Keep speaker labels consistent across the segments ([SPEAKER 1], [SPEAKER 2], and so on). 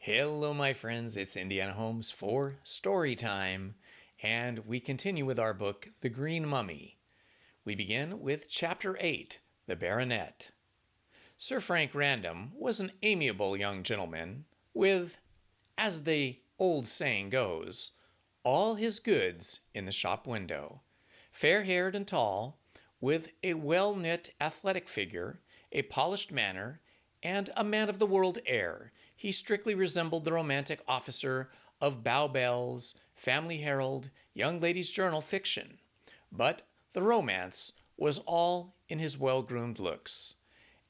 [SPEAKER 1] Hello, my friends. It's Indiana Holmes for Story Time, and we continue with our book, The Green Mummy. We begin with Chapter 8, The Baronet. Sir Frank Random was an amiable young gentleman with, as the old saying goes, all his goods in the shop window. Fair-haired and tall, with a well-knit athletic figure, a polished manner, and a man-of-the-world air, he strictly resembled the romantic officer of Bow Bells, Family Herald, Young Ladies' Journal fiction. But the romance was all in his well-groomed looks,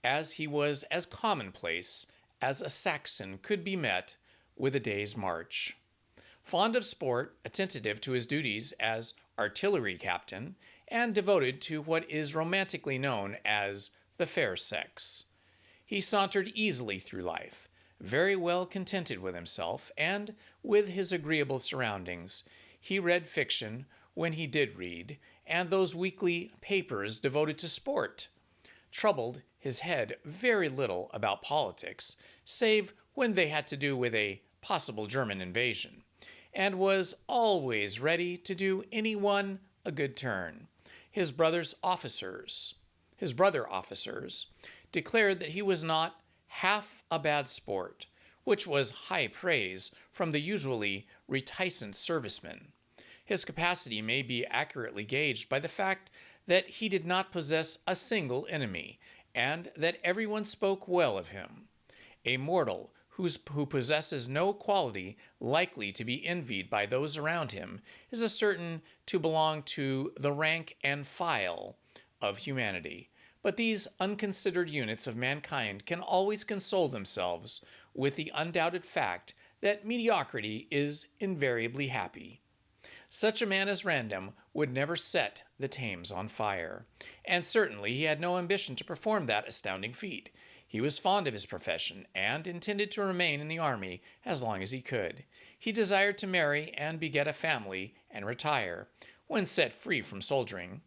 [SPEAKER 1] as he was as commonplace as a Saxon could be met with a day's march. Fond of sport, attentive to his duties as artillery captain, and devoted to what is romantically known as the fair sex. He sauntered easily through life, very well contented with himself and with his agreeable surroundings. He read fiction when he did read, and those weekly papers devoted to sport. Troubled his head very little about politics, save when they had to do with a possible German invasion, and was always ready to do anyone a good turn. His brother officers declared that he was not half a bad sport, which was high praise from the usually reticent serviceman. His capacity may be accurately gauged by the fact that he did not possess a single enemy, and that everyone spoke well of him. A mortal who possesses no quality likely to be envied by those around him is certain to belong to the rank and file of humanity. But these unconsidered units of mankind can always console themselves with the undoubted fact that mediocrity is invariably happy. Such a man as Random would never set the Thames on fire, and certainly he had no ambition to perform that astounding feat. He was fond of his profession and intended to remain in the army as long as he could. He desired to marry and beget a family and retire, when set free from soldiering,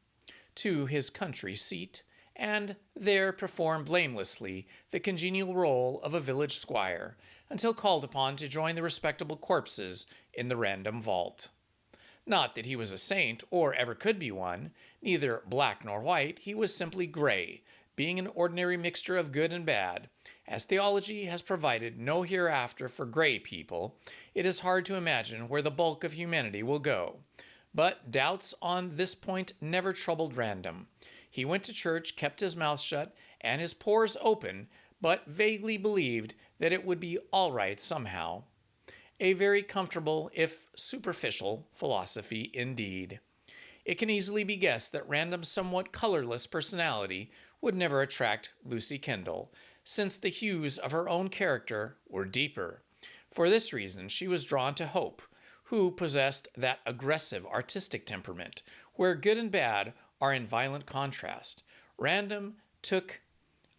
[SPEAKER 1] to his country seat, and there perform blamelessly the congenial role of a village squire, until called upon to join the respectable corpses in the Random vault. Not that he was a saint, or ever could be one, neither black nor white, he was simply gray, being an ordinary mixture of good and bad. As theology has provided no hereafter for gray people, it is hard to imagine where the bulk of humanity will go. But doubts on this point never troubled Random. He went to church, kept his mouth shut, and his pores open, but vaguely believed that it would be all right somehow. A very comfortable, if superficial, philosophy indeed. It can easily be guessed that Random's somewhat colorless personality would never attract Lucy Kendall, since the hues of her own character were deeper. For this reason, she was drawn to Hope, who possessed that aggressive artistic temperament, where good and bad are in violent contrast. Random took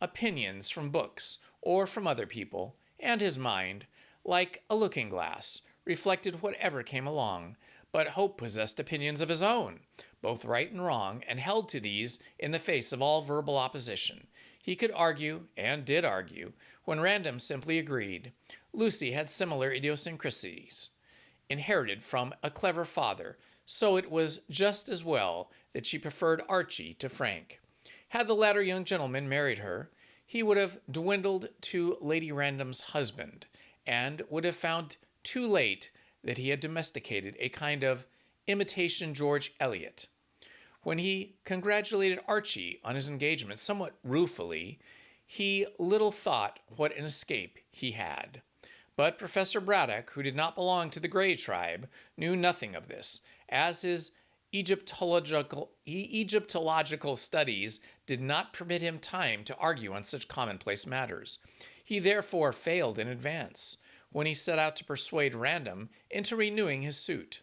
[SPEAKER 1] opinions from books or from other people, and his mind, like a looking glass, reflected whatever came along. But Hope possessed opinions of his own, both right and wrong, and held to these in the face of all verbal opposition. He could argue, and did argue, when Random simply agreed. Lucy had similar idiosyncrasies, inherited from a clever father, so it was just as well that she preferred Archie to Frank. Had the latter young gentleman married her, he would have dwindled to Lady Random's husband, and would have found too late that he had domesticated a kind of imitation George Eliot. When he congratulated Archie on his engagement somewhat ruefully, he little thought what an escape he had. But Professor Braddock, who did not belong to the Grey tribe, knew nothing of this, as his Egyptological studies did not permit him time to argue on such commonplace matters. He therefore failed in advance, when he set out to persuade Random into renewing his suit.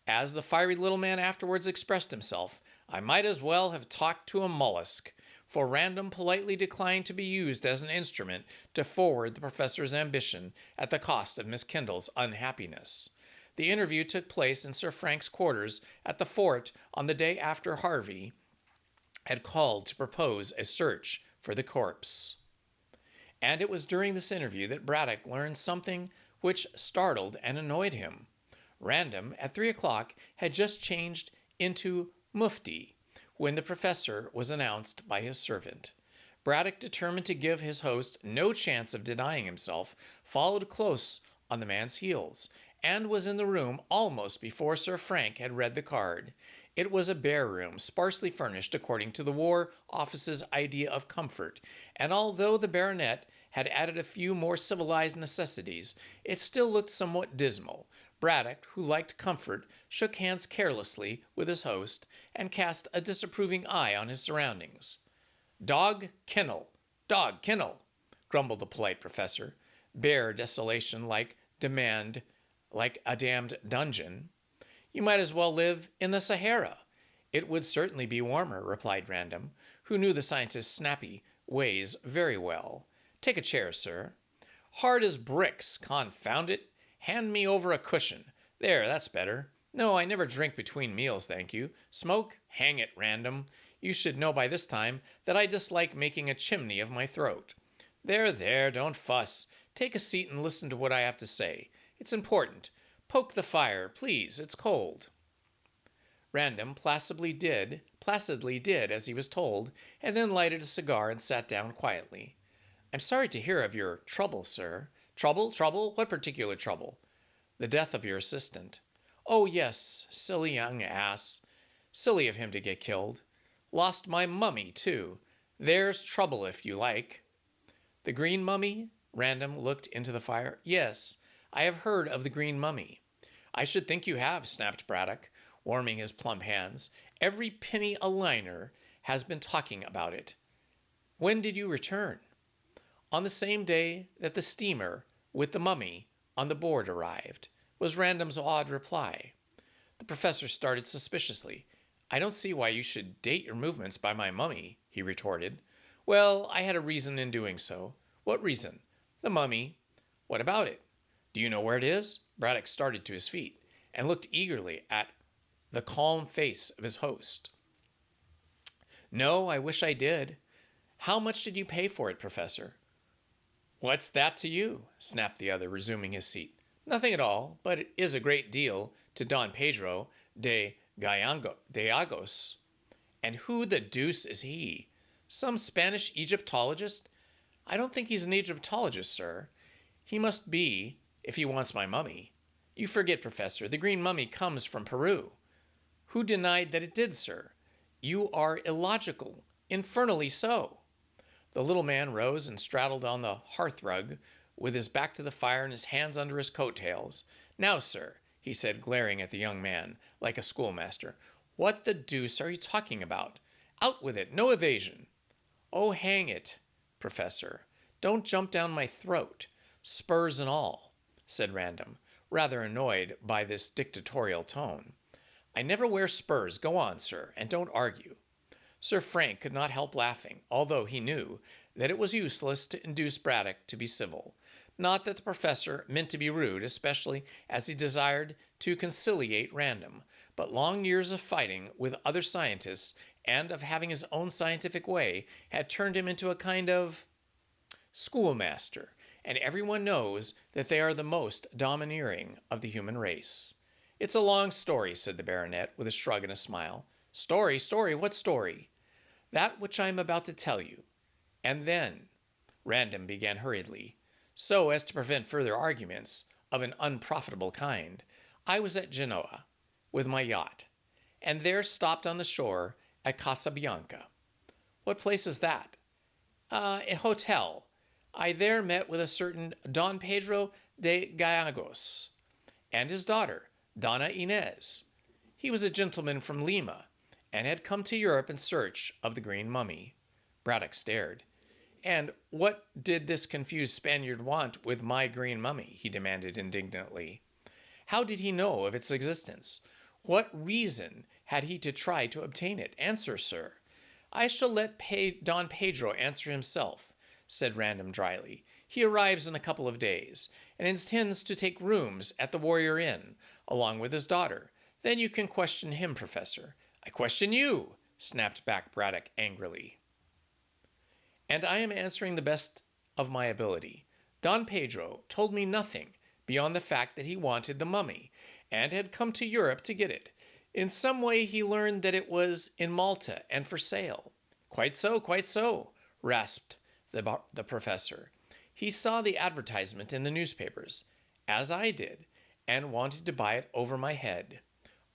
[SPEAKER 1] As the fiery little man afterwards expressed himself, I might as well have talked to a mollusk, for Random politely declined to be used as an instrument to forward the professor's ambition at the cost of Miss Kendall's unhappiness. The interview took place in Sir Frank's quarters at the fort on the day after Harvey had called to propose a search for the corpse. And it was during this interview that Braddock learned something which startled and annoyed him. Random, at 3 o'clock, had just changed into Mufti when the professor was announced by his servant. Braddock, determined to give his host no chance of denying himself, followed close on the man's heels, and was in the room almost before Sir Frank had read the card. It was a bare room, sparsely furnished according to the War Office's idea of comfort, and although the baronet had added a few more civilized necessities, it still looked somewhat dismal. Braddock, who liked comfort, shook hands carelessly with his host and cast a disapproving eye on his surroundings. Dog kennel, grumbled the polite professor. Bare desolation like a damned dungeon. You might as well live in the Sahara. It would certainly be warmer, replied Random, who knew the scientist's snappy ways very well. Take a chair, sir. Hard as bricks, confound it. Hand me over a cushion. There, that's better. No, I never drink between meals, thank you. Smoke? Hang it, Random. You should know by this time that I dislike making a chimney of my throat. There, don't fuss. Take a seat and listen to what I have to say. It's important. Poke the fire, please. It's cold. Random placidly did as he was told, and then lighted a cigar and sat down quietly. I'm sorry to hear of your trouble, sir. Trouble? What particular trouble? The death of your assistant. Oh, yes, silly young ass. Silly of him to get killed. Lost my mummy, too. There's trouble, if you like. The green mummy? Random looked into the fire. Yes, I have heard of the green mummy. I should think you have, snapped Braddock, warming his plump hands. Every penny a liner has been talking about it. When did you return? On the same day that the steamer with the mummy on the board arrived, was Random's odd reply. The professor started suspiciously. I don't see why you should date your movements by my mummy, he retorted. Well, I had a reason in doing so. What reason? The mummy. What about it? Do you know where it is? Braddock started to his feet and looked eagerly at the calm face of his host. No, I wish I did. How much did you pay for it, Professor? What's that to you? Snapped the other, resuming his seat. Nothing at all, but it is a great deal to Don Pedro de Gallegos. And who the deuce is he? Some Spanish Egyptologist? I don't think he's an Egyptologist, sir. He must be, if he wants my mummy. You forget, Professor, the green mummy comes from Peru. Who denied that it did, sir? You are illogical, infernally so. The little man rose and straddled on the hearthrug with his back to the fire and his hands under his coat-tails. Now, sir, he said, glaring at the young man like a schoolmaster, what the deuce are you talking about? Out with it, no evasion. Oh, hang it, Professor. Don't jump down my throat, spurs and all, said Random, rather annoyed by this dictatorial tone. I never wear spurs. Go on, sir, and don't argue. Sir Frank could not help laughing, although he knew that it was useless to induce Braddock to be civil. Not that the professor meant to be rude, especially as he desired to conciliate Random, but long years of fighting with other scientists and of having his own scientific way had turned him into a kind of schoolmaster, and everyone knows that they are the most domineering of the human race. It's a long story, said the baronet, with a shrug and a smile. Story? What story? That which I am about to tell you. And then, Random began hurriedly, so as to prevent further arguments of an unprofitable kind, I was at Genoa with my yacht, and there stopped on the shore at Casabianca. What place is that? A hotel. I there met with a certain Don Pedro de Gallegos and his daughter, Donna Inez. He was a gentleman from Lima, and had come to Europe in search of the green mummy. Braddock stared. And what did this confused Spaniard want with my green mummy? He demanded indignantly. How did he know of its existence? What reason had he to try to obtain it? Answer, sir. I shall let Don Pedro answer himself, said Random dryly. He arrives in a couple of days, and intends to take rooms at the Warrior Inn, along with his daughter. Then you can question him, Professor. I question you, snapped back Braddock angrily. And I am answering the best of my ability. Don Pedro told me nothing beyond the fact that he wanted the mummy and had come to Europe to get it. In some way, he learned that it was in Malta and for sale. Quite so, rasped the professor. He saw the advertisement in the newspapers, as I did, and wanted to buy it over my head.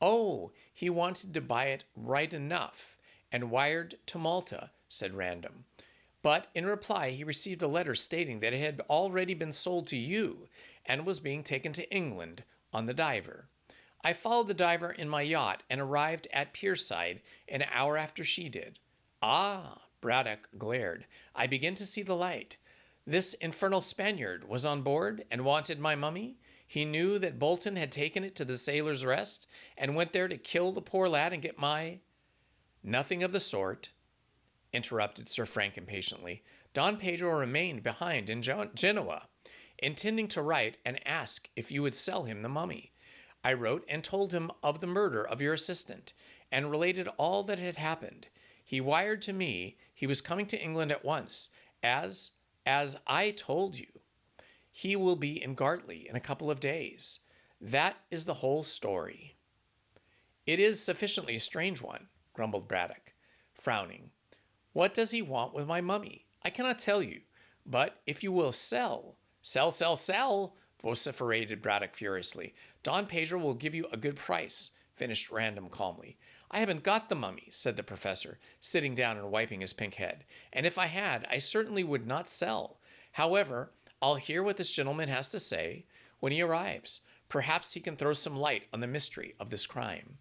[SPEAKER 1] Oh, he wanted to buy it right enough, and wired to Malta, said Random. But in reply, he received a letter stating that it had already been sold to you and was being taken to England on the Diver. I followed the Diver in my yacht and arrived at Pierside an hour after she did. Ah, Braddock glared. I begin to see the light. This infernal Spaniard was on board and wanted my mummy? He knew that Bolton had taken it to the Sailor's Rest and went there to kill the poor lad and get my... Nothing of the sort, interrupted Sir Frank impatiently. Don Pedro remained behind in Genoa, intending to write and ask if you would sell him the mummy. I wrote and told him of the murder of your assistant, and related all that had happened. He wired to me he was coming to England at once, as I told you. He will be in Gartley in a couple of days. That is the whole story. It is sufficiently a strange one, grumbled Braddock, frowning. What does he want with my mummy? I cannot tell you, but if you will sell, vociferated Braddock furiously. Don Pedro will give you a good price, finished Random calmly. I haven't got the mummy, said the professor, sitting down and wiping his pink head. And if I had, I certainly would not sell. However, I'll hear what this gentleman has to say when he arrives. Perhaps he can throw some light on the mystery of this crime.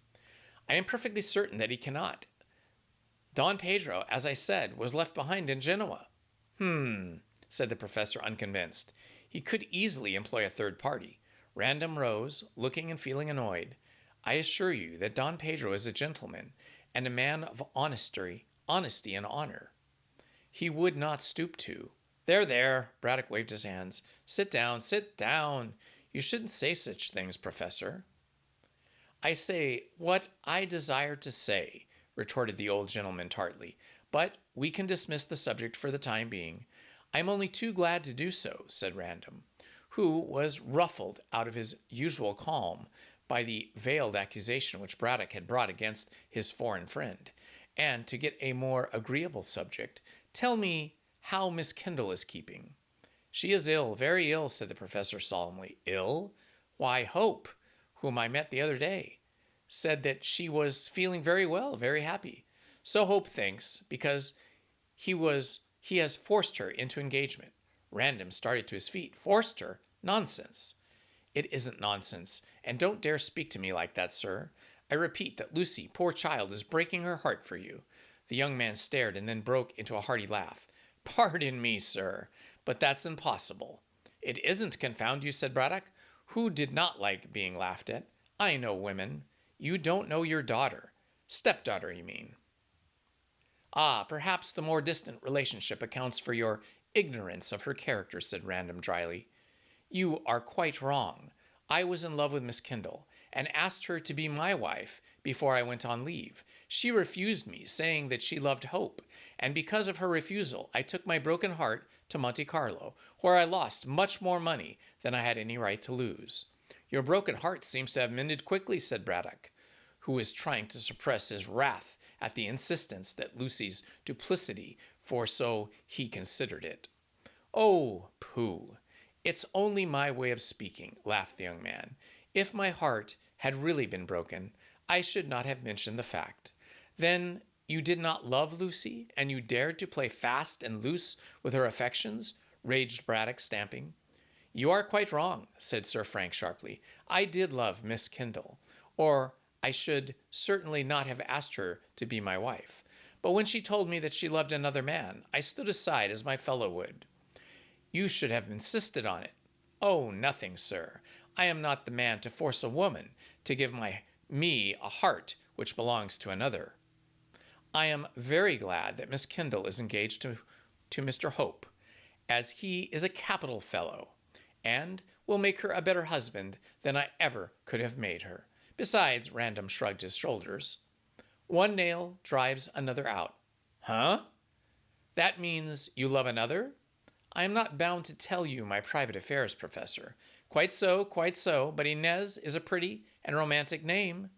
[SPEAKER 1] I am perfectly certain that he cannot. Don Pedro, as I said, was left behind in Genoa. Said the professor, unconvinced. He could easily employ a third party. Random rose, looking and feeling annoyed. I assure you that Don Pedro is a gentleman and a man of honesty and honor. He would not stoop to... There, Braddock waved his hands. Sit down. You shouldn't say such things, Professor. I say what I desire to say, retorted the old gentleman tartly, but we can dismiss the subject for the time being. I am only too glad to do so, said Random, who was ruffled out of his usual calm by the veiled accusation which Braddock had brought against his foreign friend. And to get a more agreeable subject, tell me how Miss Kendall is keeping. She is ill, very ill, said the professor solemnly. Ill? Why, Hope, whom I met the other day, said that she was feeling very well, very happy. So Hope thinks, because he has forced her into engagement. Random started to his feet. Forced her? Nonsense. It isn't nonsense, and don't dare speak to me like that, sir. I repeat that Lucy, poor child, is breaking her heart for you. The young man stared and then broke into a hearty laugh. Pardon me, sir, but that's impossible. It isn't, confound you, said Braddock, who did not like being laughed at. I know women. You don't know your daughter. Stepdaughter, you mean. Ah, perhaps the more distant relationship accounts for your ignorance of her character, said Random dryly. You are quite wrong. I was in love with Miss Kendall and asked her to be my wife before I went on leave. She refused me, saying that she loved Hope, and because of her refusal, I took my broken heart to Monte Carlo, where I lost much more money than I had any right to lose. Your broken heart seems to have mended quickly, said Braddock, who was trying to suppress his wrath at the insistence that Lucy's duplicity, for so he considered it. Oh, pooh. It's only my way of speaking, laughed the young man. If my heart had really been broken, I should not have mentioned the fact. Then you did not love Lucy, and you dared to play fast and loose with her affections? Raged Braddock, stamping. You are quite wrong, said Sir Frank sharply. I did love Miss Kendall, or I should certainly not have asked her to be my wife. But when she told me that she loved another man, I stood aside as my fellow would. You should have insisted on it. Oh, nothing, sir. I am not the man to force a woman to give me a heart which belongs to another. I am very glad that Miss Kendall is engaged to Mr. Hope, as he is a capital fellow, and will make her a better husband than I ever could have made her. Besides, Random shrugged his shoulders. One nail drives another out. Huh? That means you love another? I am not bound to tell you my private affairs, Professor. Quite so, quite so, but Inez is a pretty and romantic name.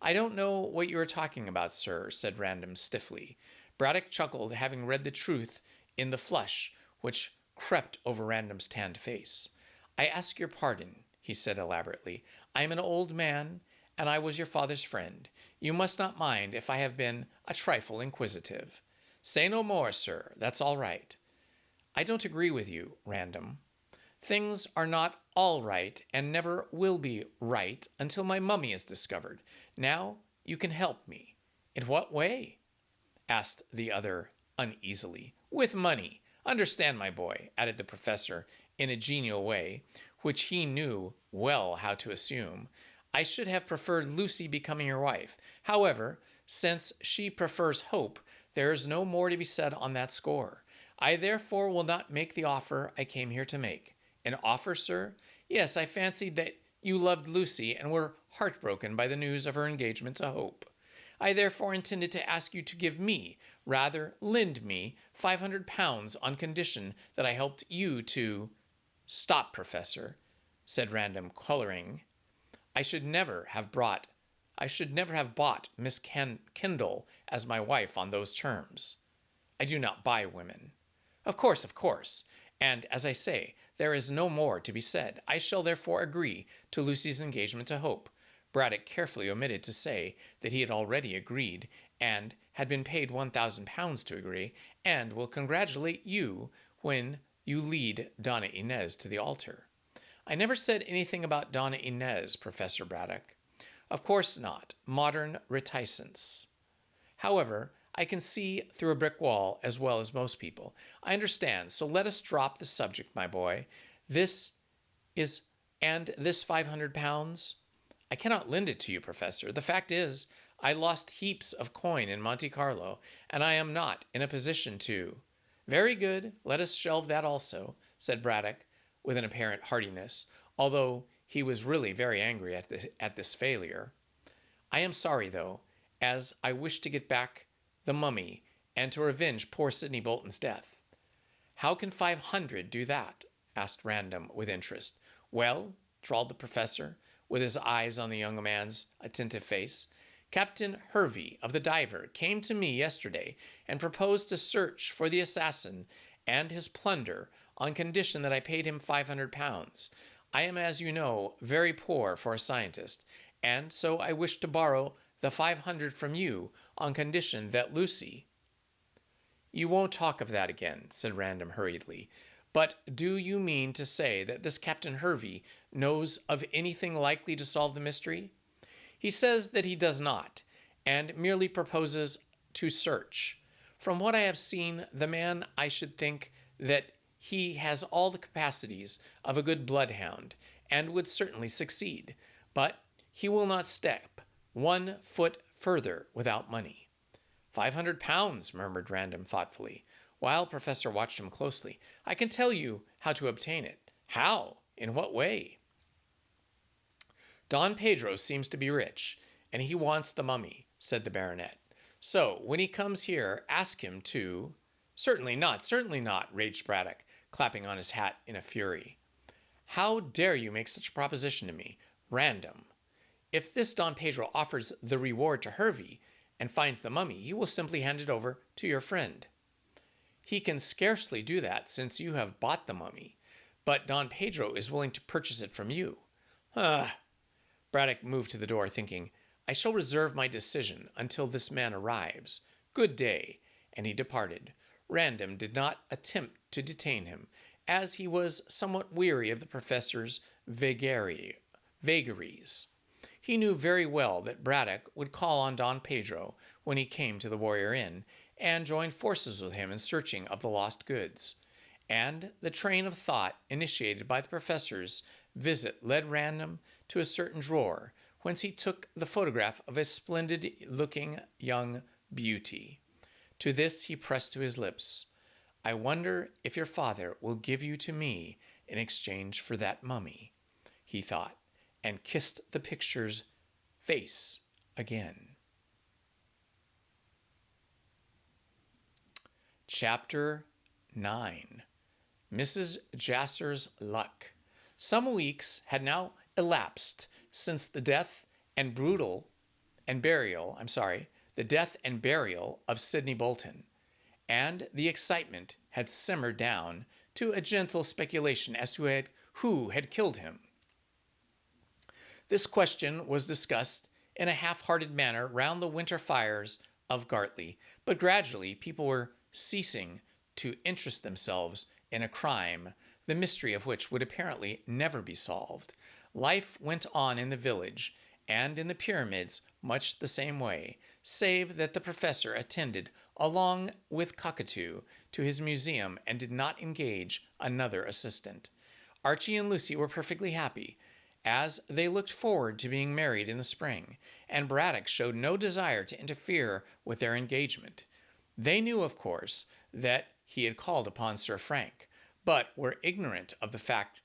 [SPEAKER 1] I don't know what you are talking about, sir, said Random stiffly. Braddock chuckled, having read the truth in the flush which crept over Random's tanned face. I ask your pardon, he said elaborately. I am an old man, and I was your father's friend. You must not mind if I have been a trifle inquisitive. Say no more, sir. That's all right. I don't agree with you, Random. Things are not all right and never will be right until my mummy is discovered. Now you can help me. In what way? Asked the other uneasily. With money. Understand, my boy, added the professor in a genial way, which he knew well how to assume. I should have preferred Lucy becoming your wife. However, since she prefers Hope, there is no more to be said on that score. I therefore will not make the offer I came here to make. An offer, sir? Yes, I fancied that you loved Lucy and were heartbroken by the news of her engagement to Hope. I therefore intended to ask you to give me, rather lend me, £500 on condition that I helped you to... Stop, Professor, said Random, coloring. I should never have bought Miss Kendall as my wife on those terms. I do not buy women. Of course, of course. And, as I say, there is no more to be said. I shall therefore agree to Lucy's engagement to Hope. Braddock carefully omitted to say that he had already agreed and had been paid £1,000 to agree, and will congratulate you when you lead Donna Inez to the altar. I never said anything about Donna Inez, Professor Braddock. Of course not. Modern reticence. However, I can see through a brick wall as well as most people. I understand, so let us drop the subject, my boy. This £500? I cannot lend it to you, Professor. The fact is, I lost heaps of coin in Monte Carlo, and I am not in a position to... Very good, let us shelve that also, said Braddock, with an apparent heartiness, although he was really very angry at this failure. I am sorry, though, as I wish to get back the mummy and to revenge poor Sidney Bolton's death. How can 500 do that? Asked Random with interest. Well, drawled the professor, with his eyes on the young man's attentive face, Captain Hervey of the Diver came to me yesterday and proposed to search for the assassin and his plunder on condition that I paid him £500. I am, as you know, very poor for a scientist, and so I wish to borrow the 500 from you on condition that Lucy... You won't talk of that again, said Random hurriedly. But do you mean to say that this Captain Hervey knows of anything likely to solve the mystery? He says that he does not, and merely proposes to search. From what I have seen, the man, I should think that he has all the capacities of a good bloodhound, and would certainly succeed. But he will not step 1 foot further without money. £500, murmured Random thoughtfully, while Professor watched him closely. I can tell you how to obtain it. How? In what way? Don Pedro seems to be rich, and he wants the mummy, said the baronet. So, when he comes here, ask him to... Certainly not, raged Braddock, clapping on his hat in a fury. How dare you make such a proposition to me? Random. If this Don Pedro offers the reward to Hervey and finds the mummy, he will simply hand it over to your friend. He can scarcely do that, since you have bought the mummy, but Don Pedro is willing to purchase it from you. Braddock moved to the door, thinking, I shall reserve my decision until this man arrives. Good day, and he departed. Random did not attempt to detain him, as he was somewhat weary of the professor's vagaries. He knew very well that Braddock would call on Don Pedro when he came to the Warrior Inn, and join forces with him in searching of the lost goods. And the train of thought initiated by the professor's visit led Random to a certain drawer, whence he took the photograph of a splendid-looking young beauty. To this he pressed to his lips. I wonder if your father will give you to me in exchange for that mummy, he thought, and kissed the picture's face again. Chapter 9. Mrs. Jasser's luck. Some weeks had now elapsed since the death and burial of Sidney Bolton, and the excitement had simmered down to a gentle speculation as to who had killed him. This question was discussed in a half-hearted manner round the winter fires of Gartley, but gradually people were ceasing to interest themselves in a crime, the mystery of which would apparently never be solved. Life went on in the village and in the pyramids much the same way, save that the professor attended along with Cockatoo to his museum and did not engage another assistant. Archie and Lucy were perfectly happy, as they looked forward to being married in the spring, and Braddock showed no desire to interfere with their engagement. They knew, of course, that he had called upon Sir Frank, but were ignorant of the fact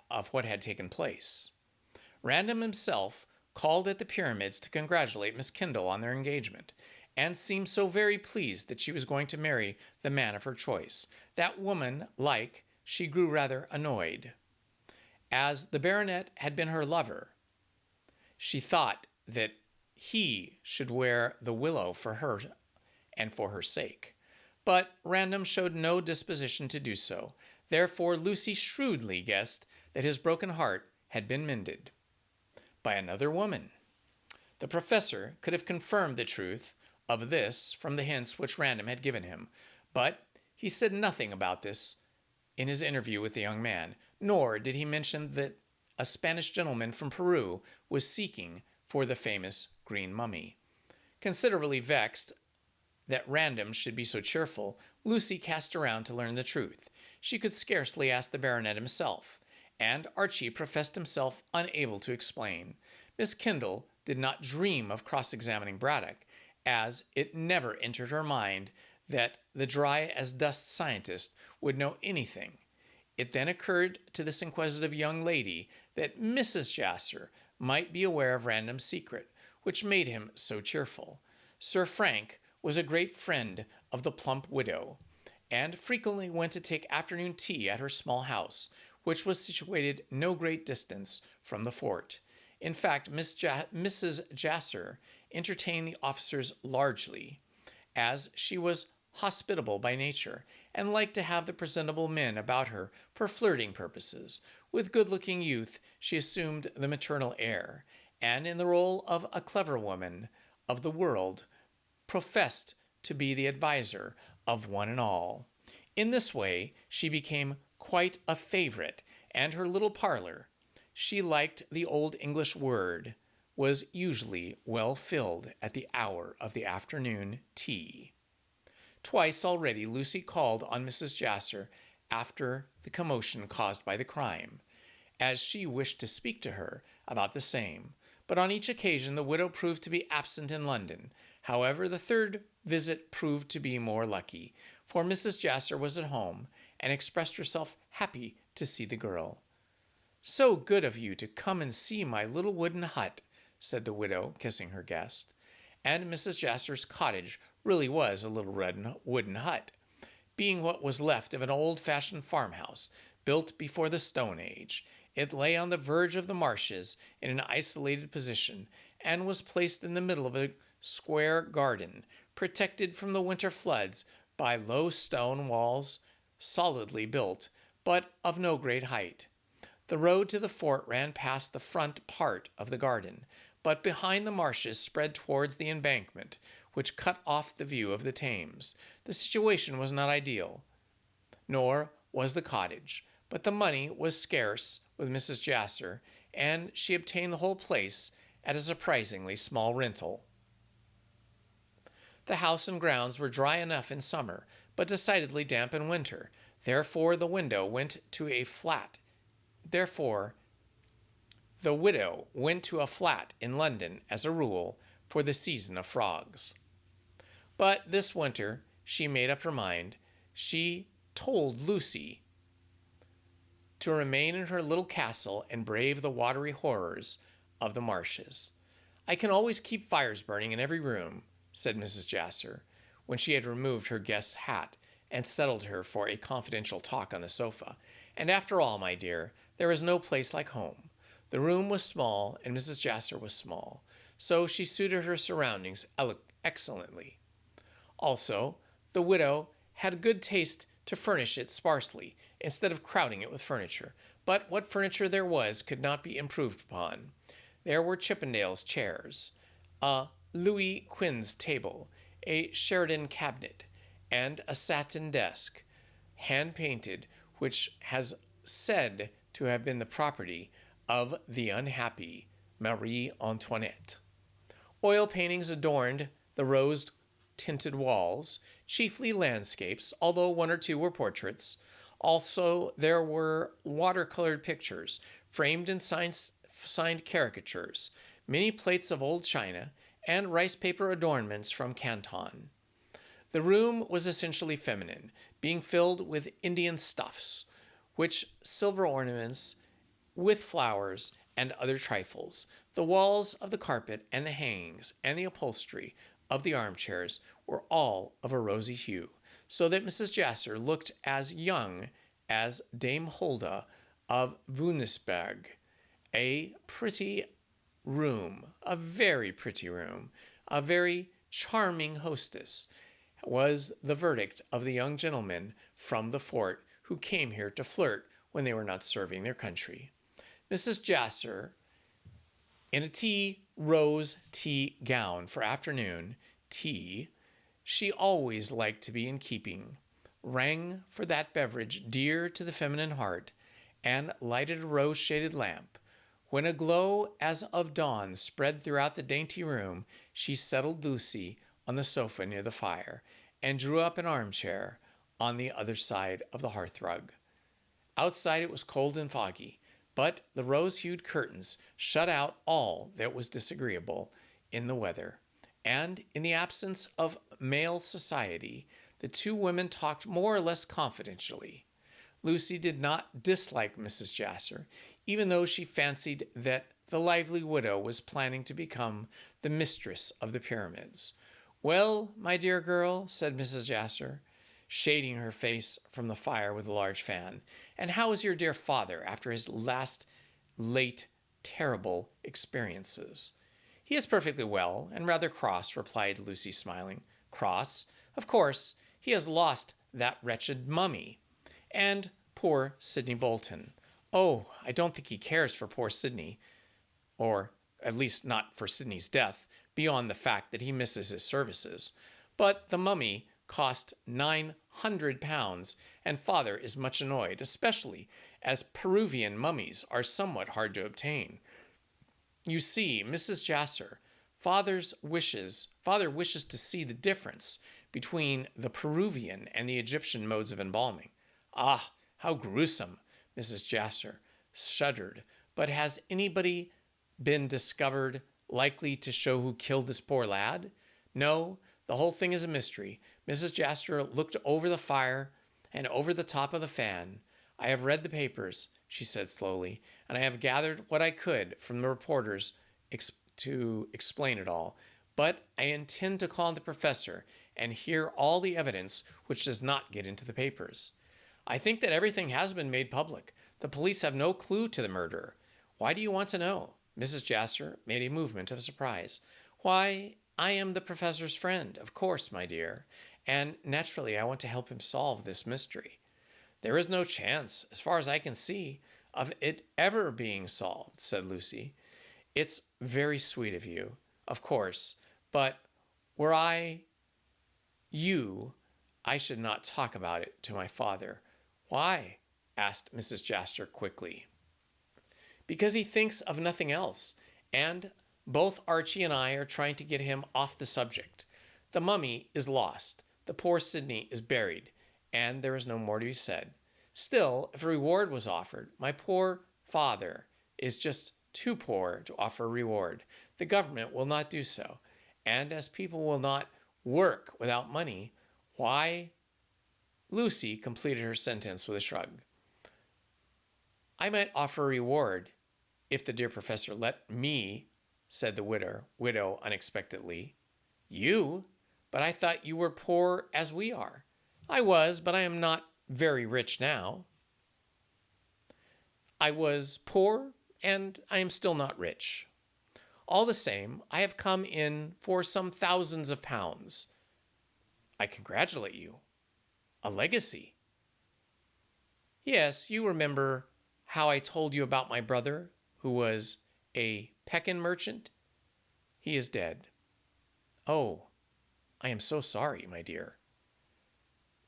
[SPEAKER 1] of what had taken place. Random himself called at the Pyramids to congratulate Miss Kendall on their engagement, and seemed so very pleased that she was going to marry the man of her choice, that woman-like, she grew rather annoyed. As the baronet had been her lover, she thought that he should wear the willow for her and for her sake. But Random showed no disposition to do so. Therefore, Lucy shrewdly guessed that his broken heart had been mended by another woman. The professor could have confirmed the truth of this from the hints which Random had given him, but he said nothing about this in his interview with the young man, nor did he mention that a Spanish gentleman from Peru was seeking for the famous green mummy. Considerably vexed that Random should be so cheerful, Lucy cast around to learn the truth. She could scarcely ask the baronet himself, and Archie professed himself unable to explain. Miss Kendall did not dream of cross-examining Braddock, as it never entered her mind that the dry-as-dust scientist would know anything. It then occurred to this inquisitive young lady that Mrs. Jasser might be aware of Random's secret, which made him so cheerful. Sir Frank was a great friend of the plump widow, and frequently went to take afternoon tea at her small house, which was situated no great distance from the fort. In fact, Mrs. Jasser entertained the officers largely, as she was hospitable by nature, and liked to have the presentable men about her for flirting purposes. With good-looking youth, she assumed the maternal air, and in the role of a clever woman of the world, professed to be the adviser of one and all. In this way, she became quite a favorite, and her little parlor, she liked the old English word, was usually well filled at the hour of the afternoon tea. Twice already Lucy called on Mrs. Jasser after the commotion caused by the crime, as she wished to speak to her about the same, but on each occasion the widow proved to be absent in London. However, the third visit proved to be more lucky, for Mrs. Jasser was at home and expressed herself happy to see the girl. "So good of you to come and see my little wooden hut," said the widow, kissing her guest. And Mrs. Jasser's cottage really was a little wooden hut, being what was left of an old-fashioned farmhouse built before the Stone Age. It lay on the verge of the marshes in an isolated position, and was placed in the middle of a square garden, protected from the winter floods by low stone walls, solidly built, but of no great height. The road to the fort ran past the front part of the garden, but behind the marshes spread towards the embankment, which cut off the view of the Thames. The situation was not ideal, nor was the cottage, but the money was scarce with Mrs. Jasser, and she obtained the whole place at a surprisingly small rental. The house and grounds were dry enough in summer, but decidedly damp in winter. Therefore, the widow went to a flat in London as a rule for the season of frogs. But this winter she made up her mind. She told Lucy to remain in her little castle and brave the watery horrors of the marshes. "I can always keep fires burning in every room," said Mrs. Jasser, when she had removed her guest's hat and settled her for a confidential talk on the sofa. "And after all, my dear, there is no place like home." The room was small, and Mrs. Jasser was small, so she suited her surroundings excellently. Also, the widow had good taste to furnish it sparsely, instead of crowding it with furniture. But what furniture there was could not be improved upon. There were Chippendale's chairs, a Louis Quinze table, a Sheridan cabinet, and a satin desk, hand painted, which has said to have been the property of the unhappy Marie Antoinette. Oil paintings adorned the rose tinted walls, chiefly landscapes, although one or two were portraits. Also, there were watercolored pictures, framed in signed caricatures, many plates of old china, and rice paper adornments from Canton. The room was essentially feminine, being filled with Indian stuffs, which silver ornaments with flowers and other trifles. The walls of the carpet and the hangings and the upholstery of the armchairs were all of a rosy hue, so that Mrs. Jasser looked as young as Dame Hulda of Wunsberg. A pretty room, a very pretty room, a very charming hostess, was the verdict of the young gentlemen from the fort who came here to flirt when they were not serving their country. Mrs. Jasser, in a rose tea gown for afternoon tea, she always liked to be in keeping, rang for that beverage dear to the feminine heart, and lighted a rose-shaded lamp. When a glow as of dawn spread throughout the dainty room, she settled Lucy on the sofa near the fire, and drew up an armchair on the other side of the hearthrug. Outside it was cold and foggy, but the rose-hued curtains shut out all that was disagreeable in the weather, and in the absence of male society, the two women talked more or less confidentially. Lucy did not dislike Mrs. Jasser, even though she fancied that the lively widow was planning to become the mistress of the pyramids. "Well, my dear girl," said Mrs. Jasser, shading her face from the fire with a large fan, "and how is your dear father after his late terrible experiences?" "He is perfectly well, and rather cross," replied Lucy, smiling. "Cross? Of course, he has lost that wretched mummy. And poor Sidney Bolton. Oh, I don't think he cares for poor Sidney, or at least not for Sidney's death, beyond the fact that he misses his services. But the mummy cost £900, and father is much annoyed, especially as Peruvian mummies are somewhat hard to obtain. You see, Mrs. Jasser, father wishes to see the difference between the Peruvian and the Egyptian modes of embalming." "Ah, how gruesome!" Mrs. Jasser shuddered. "But has anybody been discovered likely to show who killed this poor lad?" "No, the whole thing is a mystery." Mrs. Jasser looked over the fire and over the top of the fan. "I have read the papers," she said slowly, "and I have gathered what I could from the reporters to explain it all. But I intend to call on the professor and hear all the evidence which does not get into the papers." "I think that everything has been made public. The police have no clue to the murderer. Why do you want to know?" Mrs. Jasser made a movement of surprise. "Why, I am the professor's friend, of course, my dear, and naturally I want to help him solve this mystery." "There is no chance, as far as I can see, of it ever being solved," said Lucy. "It's very sweet of you, of course, but were I you, I should not talk about it to my father." "Why?" asked Mrs. Jasser quickly. "Because he thinks of nothing else, and both Archie and I are trying to get him off the subject. The mummy is lost, the poor Sidney is buried, and there is no more to be said. Still, if a reward was offered, my poor father is just too poor to offer a reward. The government will not do so, and as people will not work without money, why—" Lucy completed her sentence with a shrug. "I might offer a reward if the dear professor let me," said the widow unexpectedly. "You? But I thought you were poor as we are." I was, but I am not very rich now. I was poor, and I am still not rich. All the same, I have come in for some thousands of pounds. I congratulate you. A legacy. Yes, you remember how I told you about my brother, who was a Pekin merchant? He is dead. Oh, I am so sorry, my dear.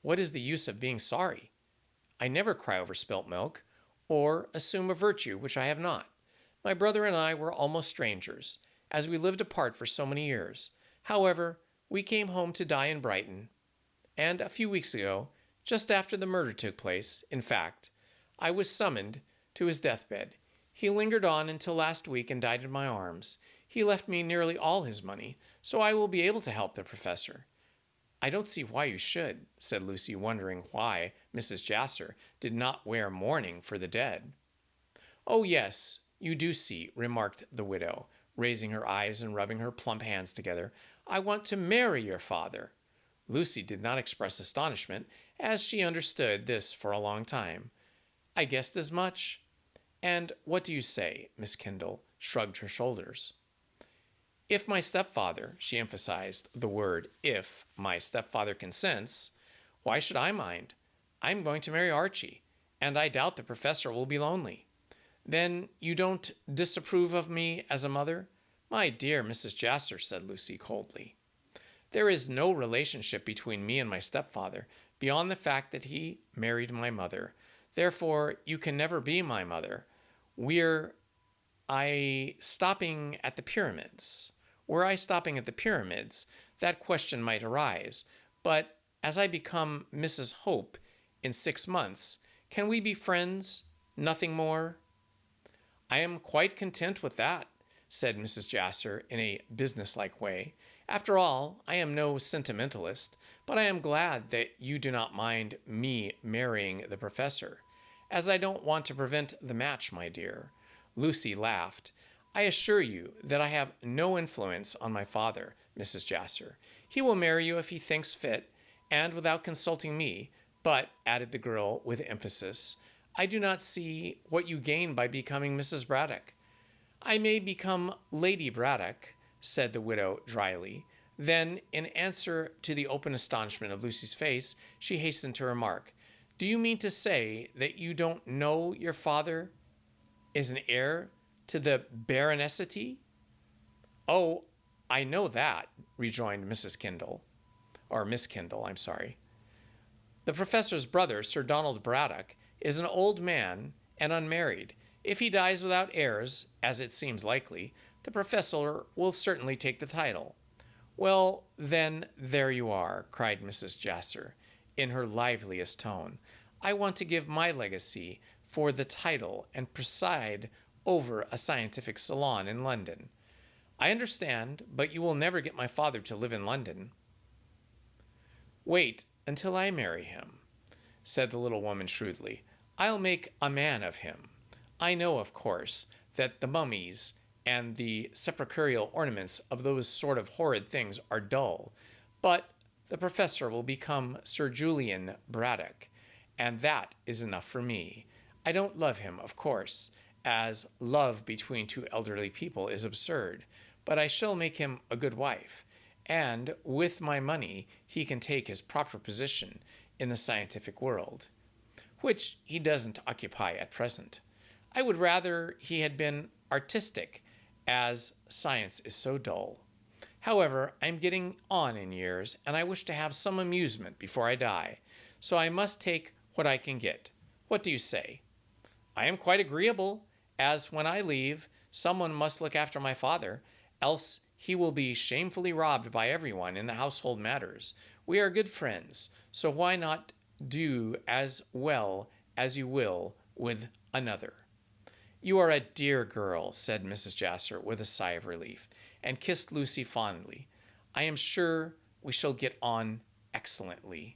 [SPEAKER 1] What is the use of being sorry? I never cry over spilt milk, or assume a virtue which I have not. My brother and I were almost strangers, as we lived apart for so many years. However, we came home to die in Brighton, and a few weeks ago, just after the murder took place, in fact, I was summoned to his deathbed. He lingered on until last week and died in my arms. He left me nearly all his money, so I will be able to help the professor. I don't see why you should, said Lucy, wondering why Mrs. Jasser did not wear mourning for the dead. Oh, yes, you do see, remarked the widow, raising her eyes and rubbing her plump hands together. I want to marry your father. Lucy did not express astonishment, as she understood this for a long time. I guessed as much. And what do you say? Miss Kendall shrugged her shoulders. If my stepfather, she emphasized the word if, my stepfather consents, why should I mind? I'm going to marry Archie, and I doubt the professor will be lonely. Then you don't disapprove of me as a mother? My dear Mrs. Jasser, said Lucy coldly. There is no relationship between me and my stepfather beyond the fact that he married my mother. Therefore, you can never be my mother. Were I stopping at the pyramids, that question might arise. But as I become Mrs. Hope in 6 months, can we be friends? Nothing more? I am quite content with that, said Mrs. Jasser in a businesslike way. After all, I am no sentimentalist, but I am glad that you do not mind me marrying the professor, as I don't want to prevent the match, my dear. Lucy laughed. I assure you that I have no influence on my father, Mrs. Jasser. He will marry you if he thinks fit, and without consulting me. But, added the girl with emphasis, I do not see what you gain by becoming Mrs. Braddock. I may become Lady Braddock, said the widow dryly. Then, in answer to the open astonishment of Lucy's face, she hastened to remark, Do you mean to say that you don't know your father is an heir to the baronessity? Oh, I know that, rejoined Miss Kendall. I'm sorry. The professor's brother, Sir Donald Braddock, is an old man and unmarried. If he dies without heirs, as it seems likely, the professor will certainly take the title. Well, then, there you are, cried Mrs. Jasser, in her liveliest tone. I want to give my legacy for the title and preside over a scientific salon in London. I understand, but you will never get my father to live in London. Wait until I marry him, said the little woman shrewdly. I'll make a man of him. I know, of course, that the mummies and the sepulchral ornaments of those sort of horrid things are dull, but the professor will become Sir Julian Braddock, and that is enough for me. I don't love him, of course, as love between two elderly people is absurd, but I shall make him a good wife, and with my money he can take his proper position in the scientific world, which he doesn't occupy at present. I would rather he had been artistic, as science is so dull. However, I'm getting on in years, and I wish to have some amusement before I die, so I must take what I can get. What do you say? I am quite agreeable, as when I leave, someone must look after my father, else he will be shamefully robbed by everyone in the household matters. We are good friends, so why not do as well as you will with another? You are a dear girl, said Mrs. Jasser with a sigh of relief, and kissed Lucy fondly. I am sure we shall get on excellently.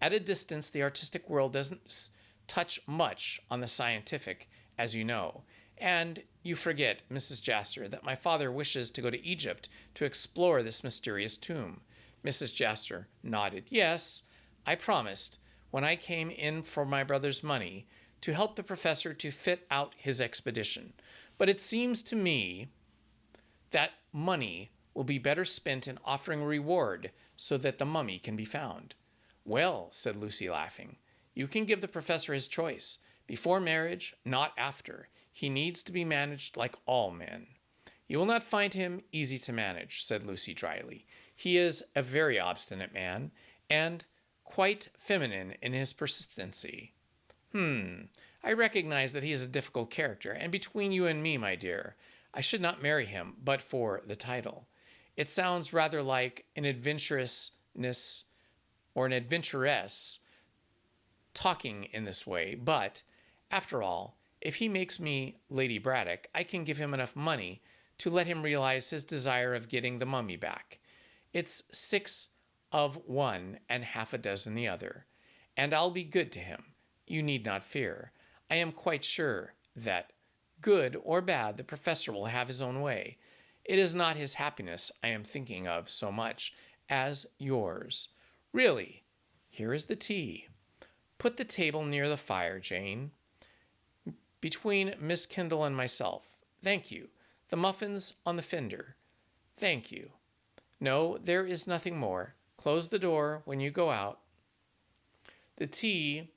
[SPEAKER 1] At a distance, the artistic world doesn't touch much on the scientific, as you know. And you forget, Mrs. Jasser, that my father wishes to go to Egypt to explore this mysterious tomb. Mrs. Jasser nodded. Yes, I promised, when I came in for my brother's money, to help the professor to fit out his expedition. But it seems to me that money will be better spent in offering a reward so that the mummy can be found. Well, said Lucy, laughing, you can give the professor his choice. Before marriage, not after. He needs to be managed like all men. You will not find him easy to manage, said Lucy dryly. He is a very obstinate man, and quite feminine in his persistency. I recognize that he is a difficult character, and between you and me, my dear, I should not marry him but for the title. It sounds rather like an adventurousness or an adventuress talking in this way, but, after all, if he makes me Lady Braddock, I can give him enough money to let him realize his desire of getting the mummy back. It's 6 of one and half a dozen the other, and I'll be good to him. You need not fear. I am quite sure that, good or bad, the professor will have his own way. It is not his happiness I am thinking of so much as yours. Really, here is the tea. Put the table near the fire, Jane, between Miss Kendall and myself. Thank you. The muffins on the fender. Thank you. No, there is nothing more. Close the door when you go out. The tea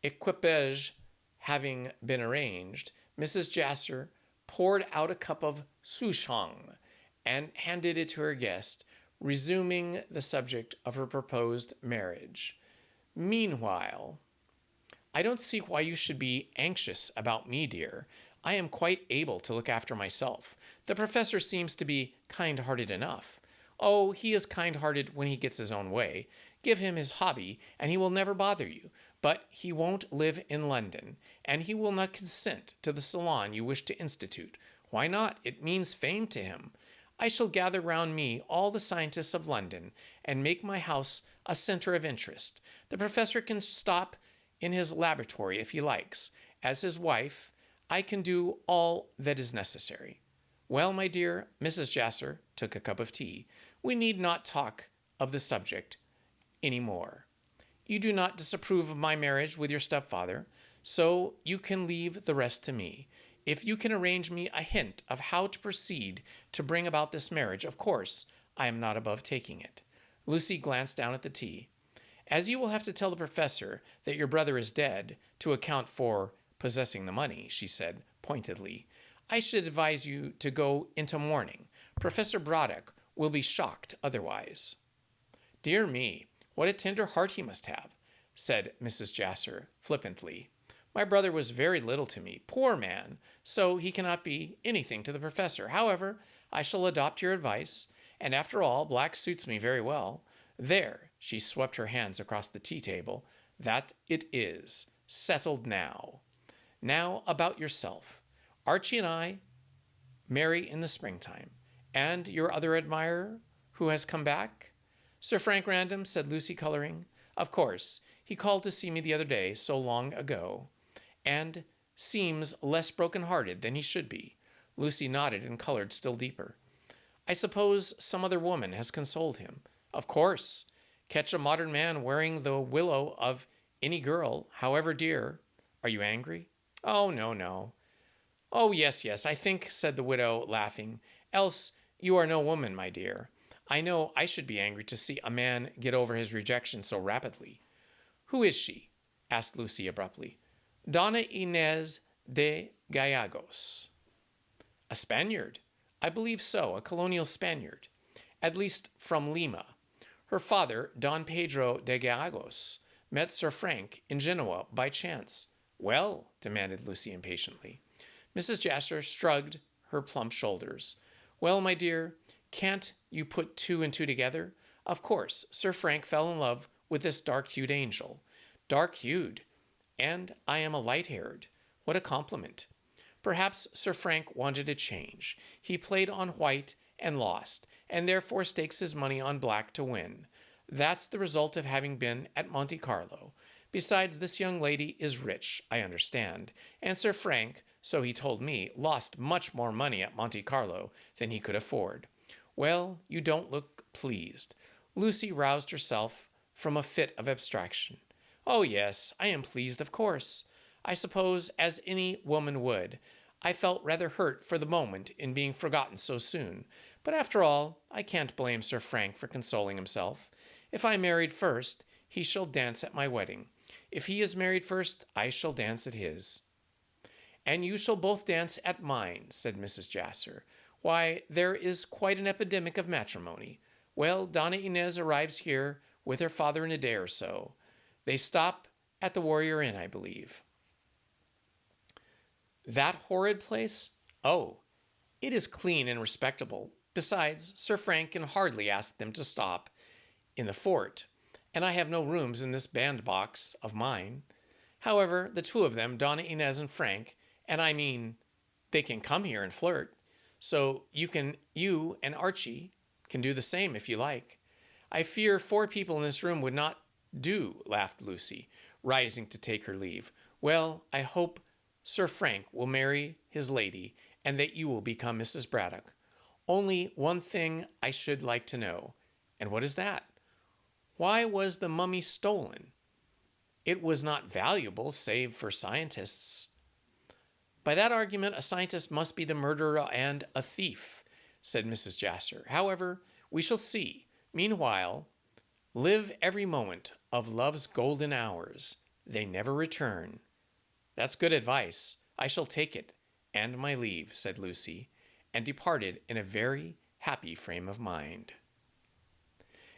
[SPEAKER 1] equipage having been arranged, Mrs. Jasser poured out a cup of souchong and handed it to her guest, resuming the subject of her proposed marriage. Meanwhile, I don't see why you should be anxious about me, dear. I am quite able to look after myself. The professor seems to be kind-hearted enough. Oh, he is kind-hearted when he gets his own way. Give him his hobby, and he will never bother you. But he won't live in London, and he will not consent to the salon you wish to institute. Why not? It means fame to him. I shall gather round me all the scientists of London and make my house a center of interest. The professor can stop in his laboratory if he likes. As his wife, I can do all that is necessary. Well, my dear, Mrs. Jasser took a cup of tea. We need not talk of the subject any more. You do not disapprove of my marriage with your stepfather, so you can leave the rest to me. If you can arrange me a hint of how to proceed to bring about this marriage, of course, I am not above taking it. Lucy glanced down at the tea. As you will have to tell the professor that your brother is dead to account for possessing the money, she said pointedly, I should advise you to go into mourning. Professor Braddock will be shocked otherwise. Dear me, what a tender heart he must have, said Mrs. Jasser flippantly. My brother was very little to me, poor man, so he cannot be anything to the professor. However, I shall adopt your advice, and after all, black suits me very well. There, she swept her hands across the tea table, that it is, settled now. Now about yourself. Archie and I marry in the springtime. And your other admirer, who has come back? Sir Frank Random, said Lucy, coloring. Of course, he called to see me the other day, so long ago, and seems less broken-hearted than he should be. Lucy nodded and colored still deeper. I suppose some other woman has consoled him. Of course. Catch a modern man wearing the willow of any girl, however dear. Are you angry? Oh, no, no. Oh, yes, yes, I think, said the widow, laughing. Else you are no woman, my dear. I know I should be angry to see a man get over his rejection so rapidly. Who is she? Asked Lucy abruptly. Donna Inez de Gallegos. A Spaniard? I believe so, a colonial Spaniard. At least from Lima. Her father, Don Pedro de Gallegos, met Sir Frank in Genoa by chance. Well, demanded Lucy impatiently. Mrs. Jasser shrugged her plump shoulders. Well, my dear, can't you put two and two together? Of course, Sir Frank fell in love with this dark-hued angel. Dark-hued. And I am a light-haired. What a compliment. Perhaps Sir Frank wanted a change. He played on white and lost, and therefore stakes his money on black to win. That's the result of having been at Monte Carlo. Besides, this young lady is rich, I understand, and Sir Frank, so he told me, lost much more money at Monte Carlo than he could afford. Well, you don't look pleased. Lucy roused herself from a fit of abstraction. "Oh, yes, I am pleased, of course. I suppose, as any woman would. I felt rather hurt for the moment in being forgotten so soon. But after all, I can't blame Sir Frank for consoling himself. If I married first, he shall dance at my wedding. If he is married first, I shall dance at his." "And you shall both dance at mine," said Mrs. Jasser. "Why, there is quite an epidemic of matrimony. Well, Donna Inez arrives here with her father in a day or so. They stop at the Warrior Inn, I believe." "That horrid place? Oh, it is clean and respectable. Besides, Sir Frank can hardly ask them to stop in the fort, and I have no rooms in this bandbox of mine. However, the two of them, Donna Inez and Frank, and I mean, they can come here and flirt. So you and Archie can do the same if you like. I fear 4 people in this room would not do," laughed Lucy, rising to take her leave. "Well, I hope Sir Frank will marry his lady and that you will become Mrs. Braddock. Only one thing I should like to know." "And what is that?" "Why was the mummy stolen?" "It was not valuable, save for scientists." "By that argument, a scientist must be the murderer and a thief," said Mrs. Jasser. "However, we shall see. Meanwhile, live every moment of love's golden hours. They never return." "That's good advice. I shall take it, and my leave," said Lucy, and departed in a very happy frame of mind.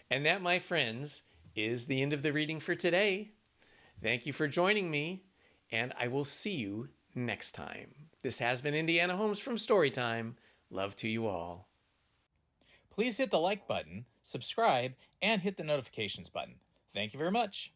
[SPEAKER 1] And that, my friends, is the end of the reading for today. Thank you for joining me, and I will see you next time. This has been Indiana Holmes from Storytime. Love to you all.
[SPEAKER 2] Please hit the like button, subscribe, and hit the notifications button. Thank you very much.